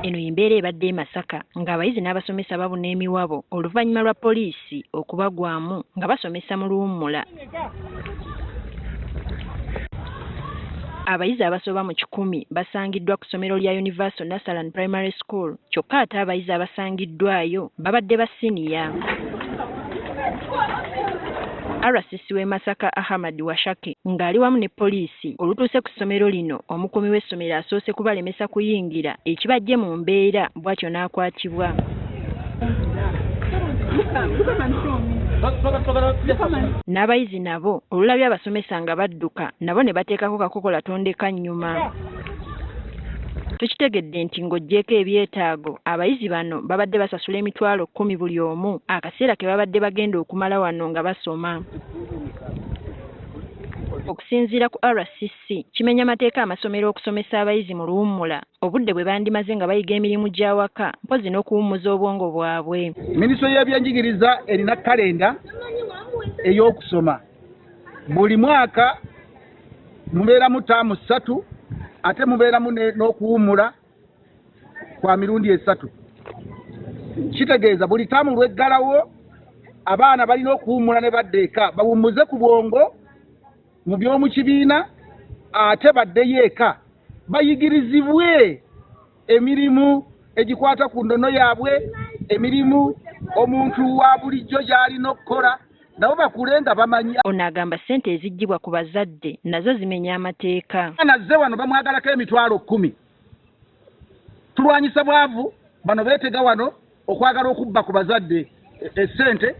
Eno y'embeera ebadde e Masaka ng'abayizi n'abasomesa babuna emiwabo oluvannyuma lwa poliisi okubagwamu nga basomesa mu luwummula. Abayizi abasoba mu 100 basangiddwa ku ssomero lya Universal Nursery Primary School, kyokka ate abayizi abasangiddwayo babadde ba siniya. RCC w'e Masaka Ahmad Washake ng'ali wamu ne poliisi olutuuse ku ssomero lino omukuumi w'essomero asoose kubalemesa kuyingira ekibajje mu mbeera bw'atyo n'akwatibwa. N'abayizi nabo olulabye abasomesa nga badduka nabo ne bateekako kakokola tondeka nnyuma. Tukitegedde nti ng'oggyeko ebyetaago abayizi bano babadde basasula emitwalo 10 buli omu akaseera ke babadde bagenda okumala wano nga basoma. Okusinziira ku RCC kimenya amateeka amasomero okusomesa abayizi mu luwummula obudde bwe bandimaze nga bayiga emirimu gy'awaka mpozi n'okuwummuza obwongo bwabwe. Minisitule y'ebyenjigiriza erina kalenda ey'okusoma. Buli mwaka mubeeramu ttaamu 3 ate mubeeramu n'okuwummula kwa mirundi 3. Kitegeeza buli ttaamu lweggalawo abaana balina okuwummula ne badda eka bawummuze ku bwongo mu by'omu kibiina ate baddeyo eka bayigirizibwe emirimu egikwata ku nnono yaabwe, emirimu omuntu wa bulijjo gy'alina okukola nabo bakule nga bamanya. Ono agamba ssente eziggyibwa ku bazadde nazo zimenya amateeka. Nazze wano bamwagalako emitwalo 10. Tulwanyisa bwavu bano beetega wano okwagala okubba ku bazadde essente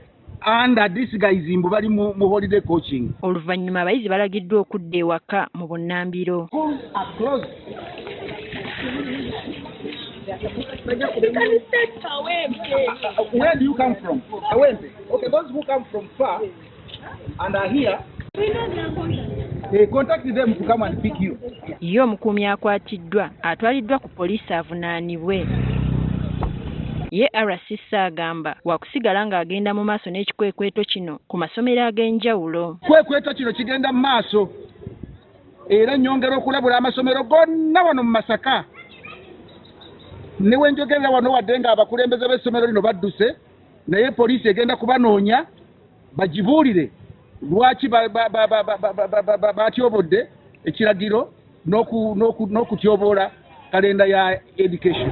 under disguise mbu bali mu holiday coaching. Oluvannyuma abayizi balagiddwa okudda ewaka mu bunnambiro. Where do you come from? Awembe. Okay, those who come from far and are here, contact them to come and pick you. Yo omukuumi akwatiddwa atwaliddwa ku poliisi avunaanibwe. Ye RCC agamba wakusigala ng'agenda mu maaso n'ekikwekweto kino ku masomero ag'enjawulo. Kwekweto kino kigenda mu maaso era nnyongera okulabula amasomero gonna wano mu Masaka. Newe njogerera wano wadde nga abakulembeze b'essomero lino badduse naye poliisi egenda kubanoonya bagibuulire lwaki batyobodde ekiragiro n'okutyoboola kalenda ya education.